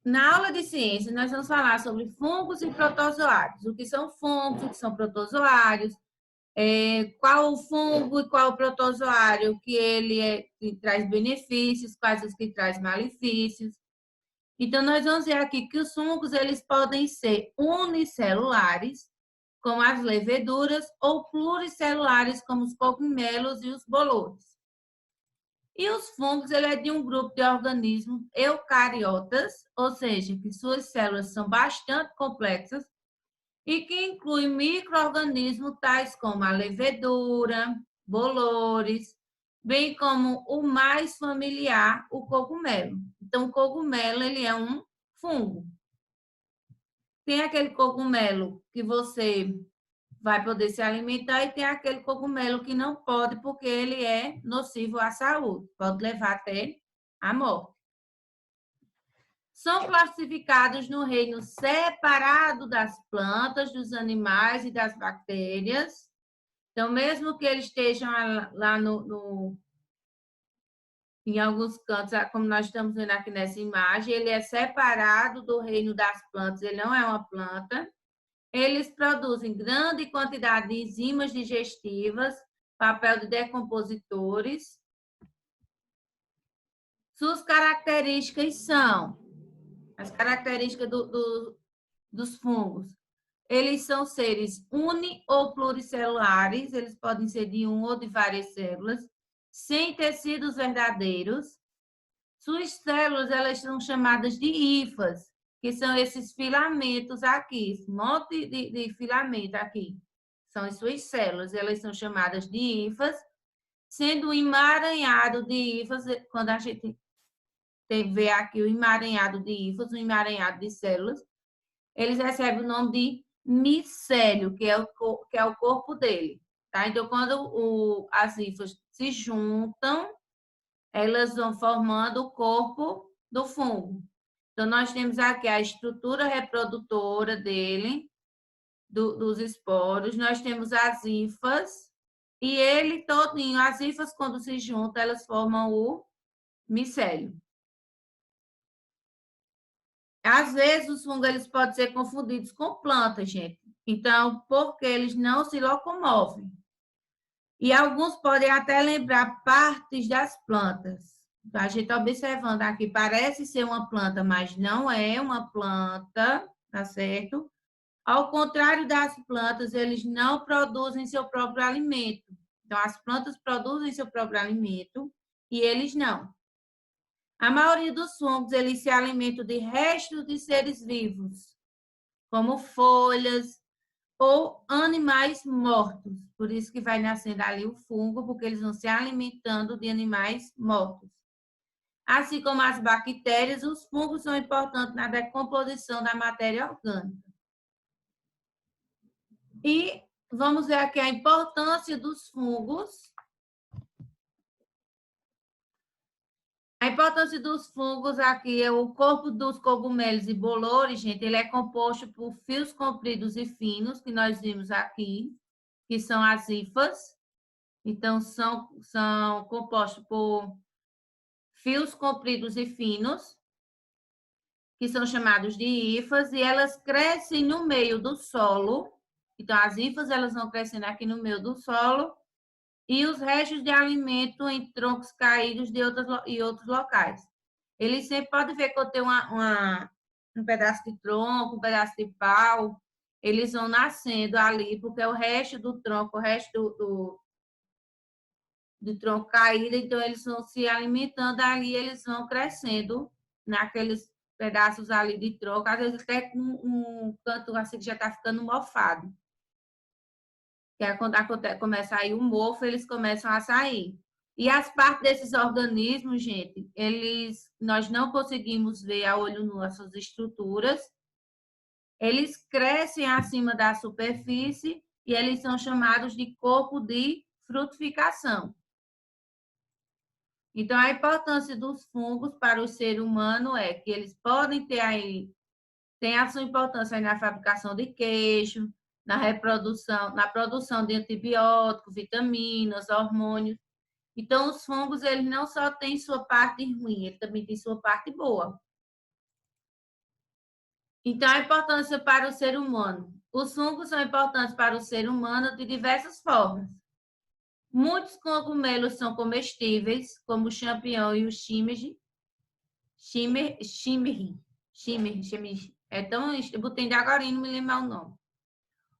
Na aula de ciência, nós vamos falar sobre fungos e protozoários. O que são fungos, o que são protozoários, qual o fungo e qual o protozoário que traz benefícios, quais os que traz malefícios. Então, nós vamos ver aqui que os fungos eles podem ser unicelulares, como as leveduras, ou pluricelulares, como os cogumelos e os bolores. E os fungos, ele é de um grupo de organismos eucariotas, ou seja, que suas células são bastante complexas e que inclui micro-organismos tais como a levedura, bolores, bem como o mais familiar, o cogumelo. Então, o cogumelo, ele é um fungo. Tem aquele cogumelo que você vai poder se alimentar e tem aquele cogumelo que não pode porque ele é nocivo à saúde, pode levar até a morte. São classificados no reino separado das plantas, dos animais e das bactérias. Então, mesmo que eles estejam lá em alguns cantos, como nós estamos vendo aqui nessa imagem, ele é separado do reino das plantas, ele não é uma planta. Eles produzem grande quantidade de enzimas digestivas, papel de decompositores. Suas características são, as características dos fungos, eles são seres uni ou pluricelulares, eles podem ser de um ou de várias células, sem tecidos verdadeiros. Suas células, elas são chamadas de hifas, que são esses filamentos aqui, esse monte de filamento aqui. São as suas células, elas são chamadas de hifas, sendo um emaranhado de hifas, quando a gente vê aqui o emaranhado de hifas, o emaranhado de células, eles recebem o nome de micélio, que é o corpo dele. Tá? Então, quando as hifas se juntam, elas vão formando o corpo do fungo. Então, nós temos aqui a estrutura reprodutora dele, dos esporos, nós temos as hifas, e ele todinho, as hifas, quando se juntam, elas formam o micélio. Às vezes, os fungos eles podem ser confundidos com plantas, gente. Então, porque eles não se locomovem. E alguns podem até lembrar partes das plantas. Então, a gente está observando aqui, parece ser uma planta, mas não é uma planta, tá certo? Ao contrário das plantas, eles não produzem seu próprio alimento. Então, as plantas produzem seu próprio alimento e eles não. A maioria dos fungos, eles se alimentam de restos de seres vivos, como folhas ou animais mortos. Por isso que vai nascendo ali o fungo, porque eles vão se alimentando de animais mortos. Assim como as bactérias, os fungos são importantes na decomposição da matéria orgânica. E vamos ver aqui a importância dos fungos. A importância dos fungos aqui é o corpo dos cogumelos e bolores, gente, ele é composto por fios compridos e finos, que nós vimos aqui, que são as hifas. Então, são compostos por fios compridos e finos, que são chamados de hifas, e elas crescem no meio do solo. Então, as hifas, elas vão crescendo aqui no meio do solo, e os restos de alimento em troncos caídos de outros locais. Eles sempre podem ver que eu tenho um pedaço de tronco, um pedaço de pau, eles vão nascendo ali, porque é o resto do tronco, o resto do tronco caído, então eles vão se alimentando ali, eles vão crescendo naqueles pedaços ali de tronco, às vezes até com um canto assim que já está ficando mofado. Que é quando começa a sair o mofo, eles começam a sair. E as partes desses organismos, gente, nós não conseguimos ver a olho nu as suas estruturas. Eles crescem acima da superfície e eles são chamados de corpo de frutificação. Então, a importância dos fungos para o ser humano é que eles podem ter aí, tem a sua importância aí na fabricação de queijo, na produção de antibióticos, vitaminas, hormônios. Então, os fungos, eles não só têm sua parte ruim, ele também tem sua parte boa. Então, a importância para o ser humano. Os fungos são importantes para o ser humano de diversas formas. Muitos cogumelos são comestíveis, como o champignon e o shimeji. Shimeji. É tão... Eu botei de agora e não me lembro o nome.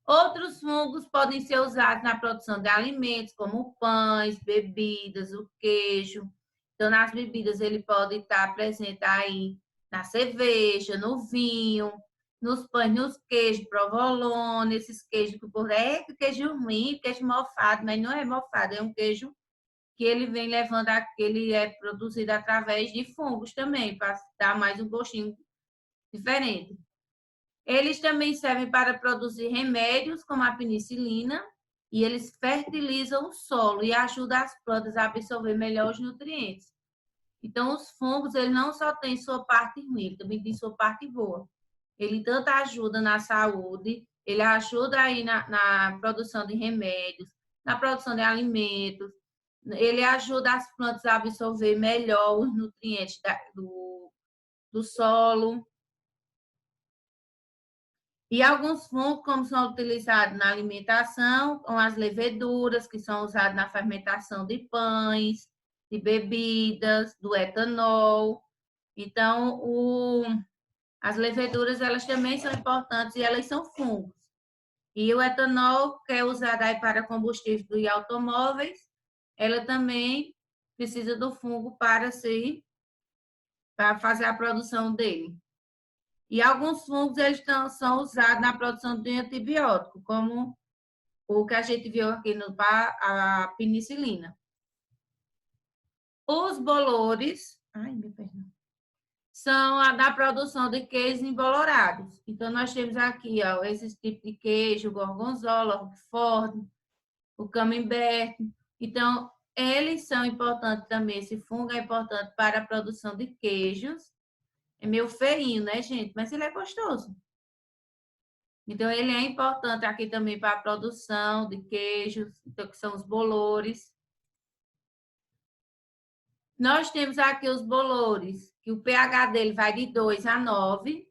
Outros fungos podem ser usados na produção de alimentos, como pães, bebidas, o queijo. Então, nas bebidas, ele pode estar presente aí na cerveja, no vinho, nos pães, nos queijos, provolone, esses queijos que por queijo ruim, queijo mofado, mas não é mofado, é um queijo que ele vem levando, ele é produzido através de fungos também, para dar mais um gostinho diferente. Eles também servem para produzir remédios, como a penicilina, e eles fertilizam o solo e ajudam as plantas a absorver melhor os nutrientes. Então, os fungos, ele não só tem sua parte ruim, ele também tem sua parte boa. Ele tanto ajuda na saúde, ele ajuda aí na produção de remédios, na produção de alimentos, ele ajuda as plantas a absorver melhor os nutrientes do solo. E alguns fungos, como são utilizados na alimentação, com as leveduras, que são usadas na fermentação de pães, de bebidas, do etanol. Então, as leveduras, elas também são importantes e elas são fungos. E o etanol, que é usado aí para combustível de automóveis, ela também precisa do fungo para fazer a produção dele. E alguns fungos eles são usados na produção de antibiótico, como o que a gente viu aqui a penicilina. Os bolores, são a da produção de queijos embolorados. Então, nós temos aqui esses tipos de queijo, gorgonzola, roquefort, o camembert. Então, eles são importantes também. Esse fungo é importante para a produção de queijos. É meio feinho, né, gente? Mas ele é gostoso. Então, ele é importante aqui também para a produção de queijos, então, que são os bolores. Nós temos aqui os bolores, que o pH dele vai de 2 a 9.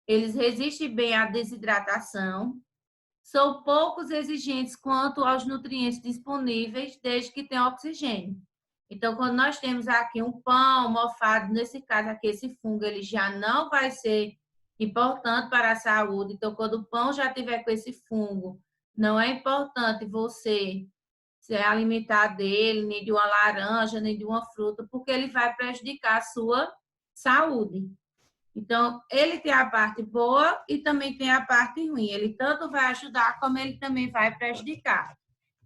Eles resistem bem à desidratação. São poucos exigentes quanto aos nutrientes disponíveis, desde que tenha oxigênio. Então, quando nós temos aqui um pão mofado, nesse caso aqui, esse fungo, ele já não vai ser importante para a saúde. Então, quando o pão já tiver com esse fungo, não é importante você se alimentar dele, nem de uma laranja, nem de uma fruta, porque ele vai prejudicar a sua saúde. Então, ele tem a parte boa e também tem a parte ruim. Ele tanto vai ajudar, como ele também vai prejudicar.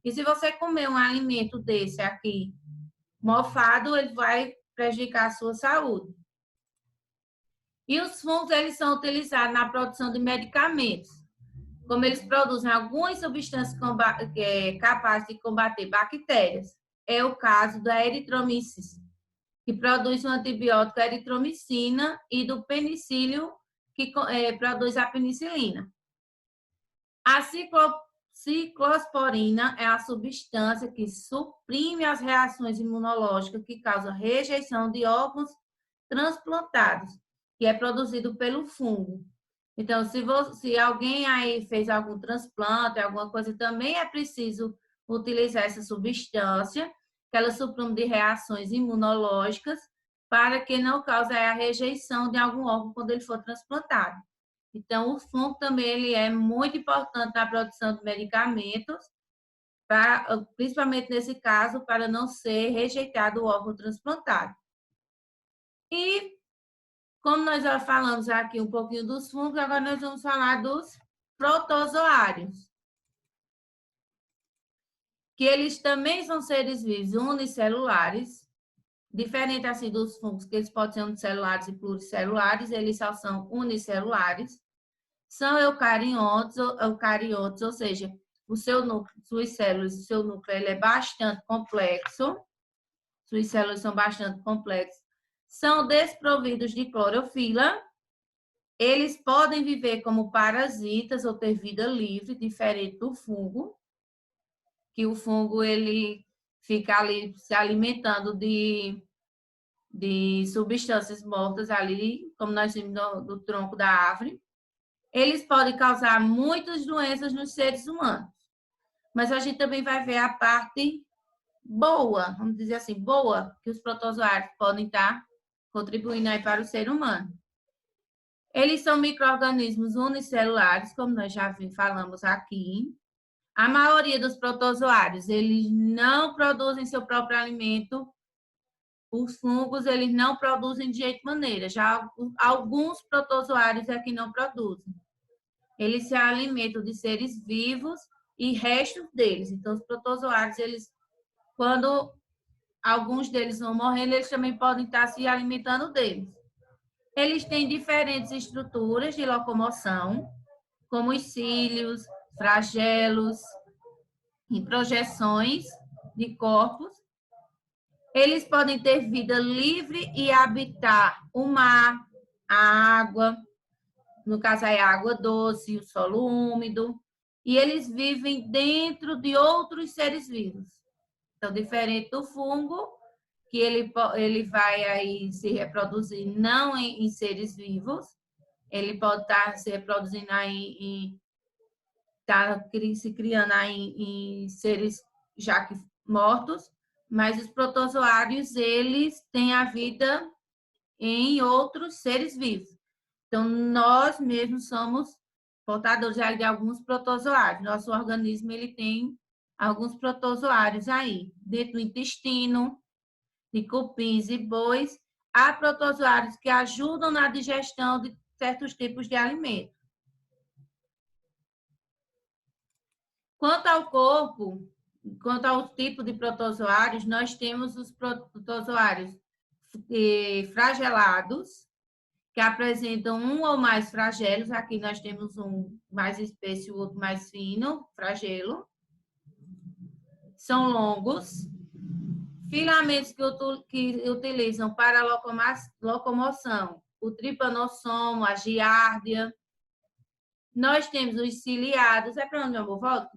E se você comer um alimento desse aqui, mofado, ele vai prejudicar a sua saúde. E os fungos, eles são utilizados na produção de medicamentos. Como eles produzem algumas substâncias capazes de combater bactérias. É o caso da eritromicina, que produz o antibiótico eritromicina, e do penicílio, que produz a penicilina. A ciclosporina é a substância que suprime as reações imunológicas que causam rejeição de órgãos transplantados, que é produzido pelo fungo. Então, se alguém aí fez algum transplante, alguma coisa, também é preciso utilizar essa substância, que ela suprime de reações imunológicas, para que não cause a rejeição de algum órgão quando ele for transplantado. Então, o fungo também ele é muito importante na produção de medicamentos, principalmente nesse caso, para não ser rejeitado o órgão transplantado. E como nós já falamos aqui um pouquinho dos fungos, agora nós vamos falar dos protozoários. Que eles também são seres vivos unicelulares, diferente assim dos fungos, que eles podem ser unicelulares e pluricelulares, eles só são unicelulares. São eucariontes, ou seja, o seu núcleo, suas células, o seu núcleo ele é bastante complexo. Suas células são bastante complexas. São desprovidos de clorofila. Eles podem viver como parasitas ou ter vida livre, diferente do fungo, que o fungo ele fica ali se alimentando de substâncias mortas ali, como nós vimos do tronco da árvore. eles podem causar muitas doenças nos seres humanos. Mas a gente também vai ver a parte boa, vamos dizer assim, boa, que os protozoários podem estar contribuindo aí para o ser humano. Eles são micro-organismos unicelulares, como nós já falamos aqui. A maioria dos protozoários, eles não produzem seu próprio alimento. Os fungos, eles não produzem de jeito maneira. Já alguns protozoários é que não produzem. Eles se alimentam de seres vivos e restos deles. Então, os protozoários, eles, quando alguns deles vão morrendo, eles também podem estar se alimentando deles. Eles têm diferentes estruturas de locomoção, como os cílios, flagelos e projeções de corpos. Eles podem ter vida livre e habitar o mar, a água, no caso é a água doce, o solo úmido, e eles vivem dentro de outros seres vivos. Então, diferente do fungo, que ele vai aí se reproduzir não em seres vivos, ele pode estar se reproduzindo aí se criando aí em seres já que mortos, mas os protozoários, eles têm a vida em outros seres vivos. Então, nós mesmos somos portadores de alguns protozoários. Nosso organismo, ele tem alguns protozoários aí, dentro do intestino, de cupins e bois, há protozoários que ajudam na digestão de certos tipos de alimentos. Quanto ao corpo, quanto ao tipo de protozoários, nós temos os protozoários flagelados, que apresentam um ou mais flagelos. Aqui nós temos um mais espesso e o outro mais fino, flagelo. São longos. Filamentos que utilizam para locomoção, o tripanossomo, a giardia. Nós temos os ciliados. É para onde, meu amor? Volta.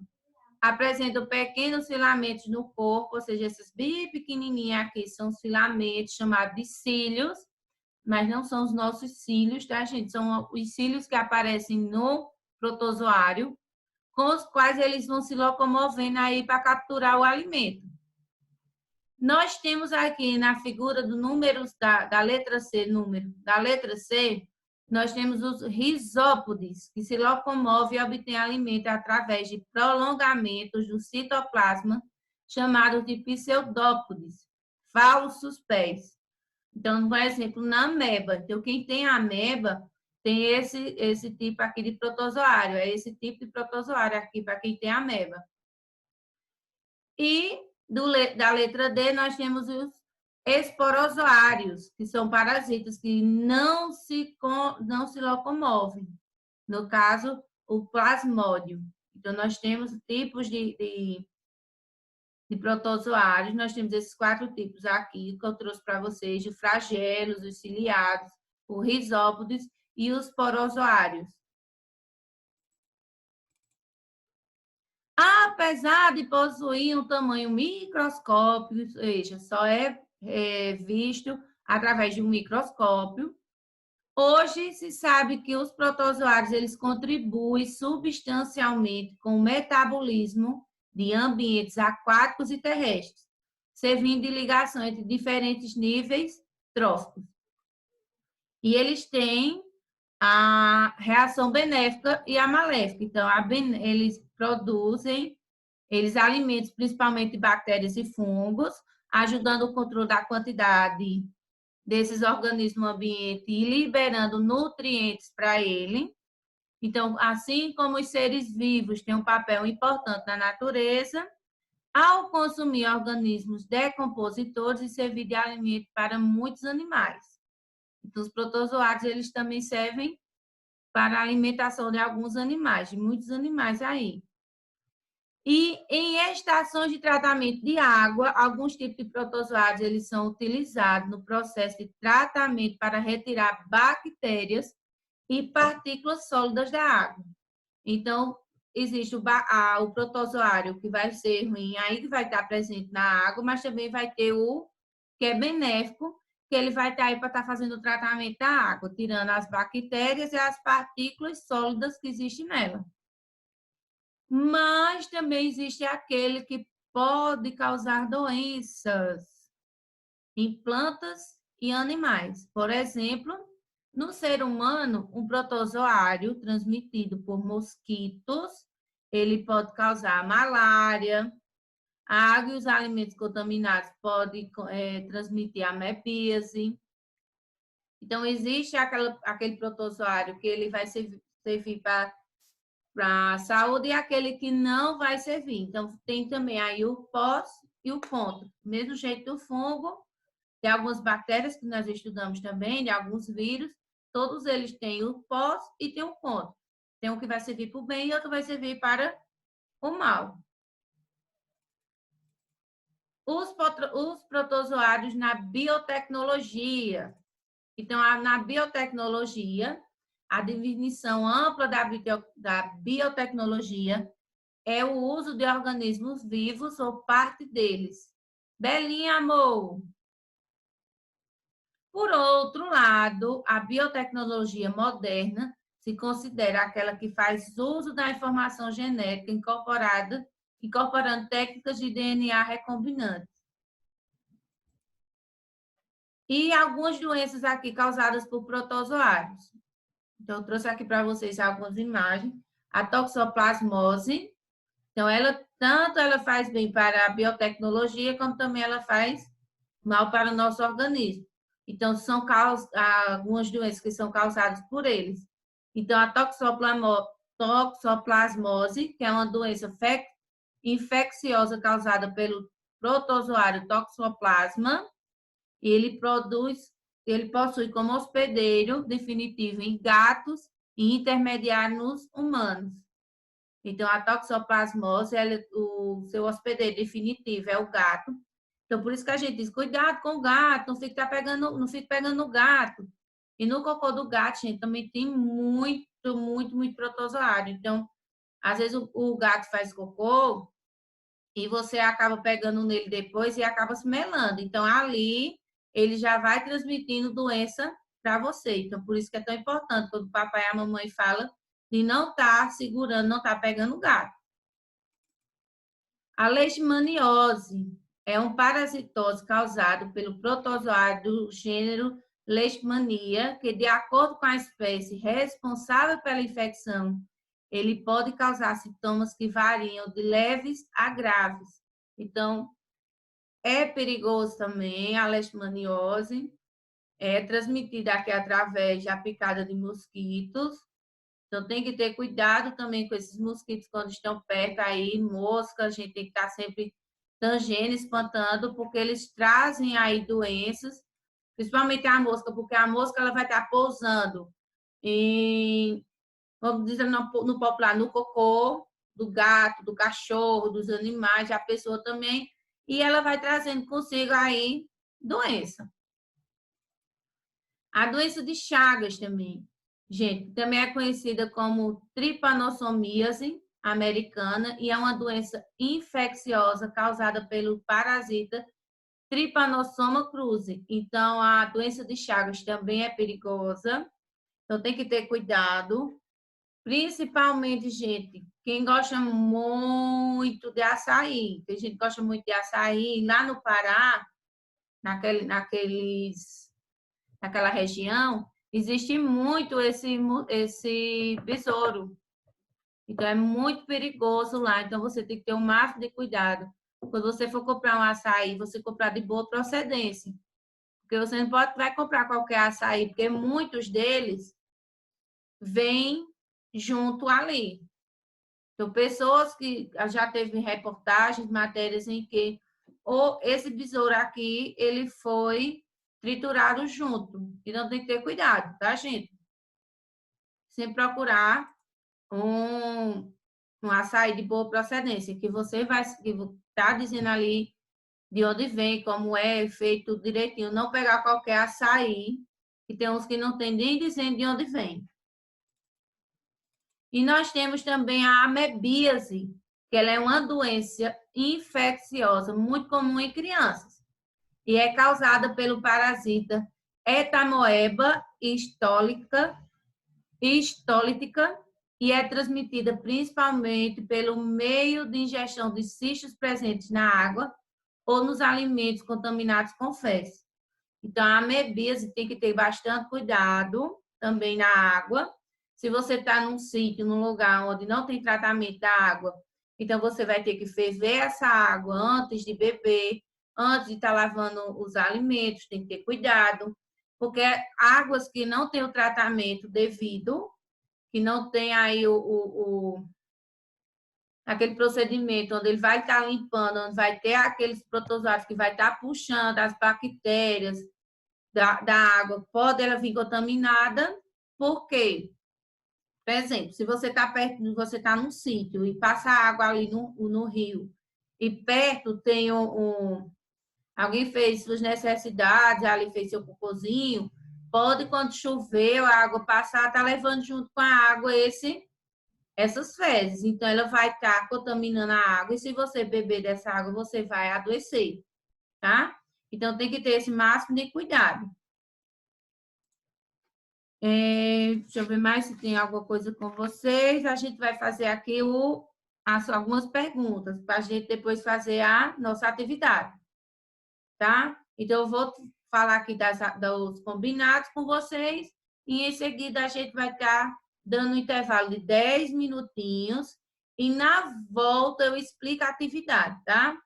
Apresentam pequenos filamentos no corpo, ou seja, esses bem pequenininhos aqui são os filamentos chamados de cílios, mas não são os nossos cílios, tá, gente? São os cílios que aparecem no protozoário, com os quais eles vão se locomovendo aí para capturar o alimento. Nós temos aqui na figura do número da letra C, nós temos os rizópodes, que se locomovem e obtêm alimento através de prolongamentos do citoplasma, chamados de pseudópodes, falsos pés. Então, por exemplo, na ameba. Então, quem tem ameba tem esse tipo aqui de protozoário. É esse tipo de protozoário aqui para quem tem ameba. E da letra D, nós temos os esporozoários, que são parasitas que não se locomovem. No caso, o plasmódio. Então, nós temos tipos de protozoários. Nós temos esses 4 tipos aqui que eu trouxe para vocês: os flagelos, os ciliados, os rizópodes e os porozoários. Apesar de possuir um tamanho microscópico, ou seja, só é visto através de um microscópio, hoje se sabe que os protozoários eles contribuem substancialmente com o metabolismo de ambientes aquáticos e terrestres, servindo de ligação entre diferentes níveis tróficos. E eles têm a reação benéfica e a maléfica. Então, eles alimentam principalmente bactérias e fungos, ajudando o controle da quantidade desses organismos no ambiente e liberando nutrientes para ele. Então, assim como os seres vivos têm um papel importante na natureza, ao consumir organismos decompositores e servir de alimento para muitos animais. Então, os protozoários, eles também servem para a alimentação de alguns animais, de muitos animais aí. E em estações de tratamento de água, alguns tipos de protozoários eles são utilizados no processo de tratamento para retirar bactérias e partículas sólidas da água. Então, existe o protozoário que vai ser ruim, aí que vai estar presente na água, mas também vai ter o que é benéfico, que ele vai estar aí para estar fazendo o tratamento da água, tirando as bactérias e as partículas sólidas que existem nela. Mas também existe aquele que pode causar doenças em plantas e animais. Por exemplo, no ser humano, um protozoário transmitido por mosquitos, ele pode causar malária. A água e os alimentos contaminados podem transmitir amebíase. Então, existe aquele protozoário que ele vai servir para a saúde e aquele que não vai servir. Então, tem também aí o pós e o contra. Mesmo jeito do fungo, tem algumas bactérias que nós estudamos também, de alguns vírus, todos eles têm o pós e tem o contra. Tem um que vai servir para o bem e outro vai servir para o mal. Os protozoários na biotecnologia. Então, na biotecnologia, a definição ampla da biotecnologia é o uso de organismos vivos ou parte deles. Belinha, amor! Por outro lado, a biotecnologia moderna se considera aquela que faz uso da informação genética incorporando técnicas de DNA recombinantes. E algumas doenças aqui causadas por protozoários. Então, eu trouxe aqui para vocês algumas imagens. A toxoplasmose. Então, tanto ela faz bem para a biotecnologia, como também ela faz mal para o nosso organismo. Então, são algumas doenças que são causadas por eles. Então, a toxoplasmose, que é uma doença infecciosa causada pelo protozoário Toxoplasma, ele possui como hospedeiro definitivo em gatos e intermediário nos humanos. Então, a toxoplasmose, o seu hospedeiro definitivo é o gato. Então, por isso que a gente diz, cuidado com o gato, não fique pegando o gato. E no cocô do gato, gente, também tem muito protozoário. Então, às vezes o gato faz cocô e você acaba pegando nele depois e acaba se melando. Então, ali, ele já vai transmitindo doença para você. Então, por isso que é tão importante quando o papai e a mamãe falam de não estar segurando, não estar pegando o gato. A leishmaniose é um parasitose causado pelo protozoário do gênero Leishmania, que, de acordo com a espécie responsável pela infecção, ele pode causar sintomas que variam de leves a graves. Então, é perigoso também a leishmaniose, é transmitida aqui através da picada de mosquitos. Então, tem que ter cuidado também com esses mosquitos quando estão perto aí, mosca, a gente tem que estar sempre tangendo, espantando, porque eles trazem aí doenças, principalmente a mosca, porque a mosca ela vai estar pousando em, vamos dizer, no popular, no cocô do gato, do cachorro, dos animais, da pessoa também, e ela vai trazendo consigo aí doença. A doença de Chagas também. Gente, também é conhecida como tripanossomíase americana e é uma doença infecciosa causada pelo parasita Trypanosoma cruzi. Então, a doença de Chagas também é perigosa. Então, tem que ter cuidado. Principalmente, gente, quem gosta muito de açaí. Tem gente que gosta muito de açaí. Lá no Pará, naquela região, existe muito esse besouro. Então, é muito perigoso lá. Então, você tem que ter o máximo de cuidado. Quando você for comprar um açaí, você comprar de boa procedência. Porque você não vai comprar qualquer açaí, porque muitos deles vêm junto ali. Então, pessoas que já teve reportagens, matérias em que esse besouro aqui, ele foi triturado junto. Então, tem que ter cuidado, tá, gente? Sempre procurar um açaí de boa procedência, que você vai estar dizendo ali de onde vem, como é feito direitinho. Não pegar qualquer açaí, que tem uns que não tem nem dizendo de onde vem. E nós temos também a amebíase, que ela é uma doença infecciosa muito comum em crianças. e é causada pelo parasita Etamoeba histolítica e é transmitida principalmente pelo meio de ingestão de cistos presentes na água ou nos alimentos contaminados com fezes. Então, a amebíase tem que ter bastante cuidado também na água. Se você está num sítio, num lugar onde não tem tratamento da água, então você vai ter que ferver essa água antes de beber, antes de estar lavando os alimentos, tem que ter cuidado, porque águas que não têm o tratamento devido, que não tem aí aquele procedimento onde ele vai estar limpando, onde vai ter aqueles protozoários que vai estar puxando as bactérias da água, pode ela vir contaminada, por quê? Por exemplo, se você está perto, você está num sítio e passa água ali no rio, e perto tem alguém fez suas necessidades, ali fez seu cocôzinho, pode, quando chover, a água passar, tá levando junto com a água essas fezes. Então, ela vai estar contaminando a água, e se você beber dessa água, você vai adoecer, tá? Então, tem que ter esse máximo de cuidado. Deixa eu ver mais se tem alguma coisa com vocês. A gente vai fazer aqui algumas perguntas para a gente depois fazer a nossa atividade, tá? Então, eu vou falar aqui dos combinados com vocês e em seguida a gente vai estar dando um intervalo de 10 minutinhos e na volta eu explico a atividade, tá?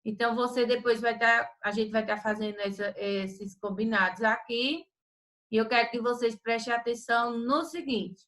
Então, você depois a gente vai estar fazendo esses combinados aqui. E eu quero que vocês prestem atenção no seguinte: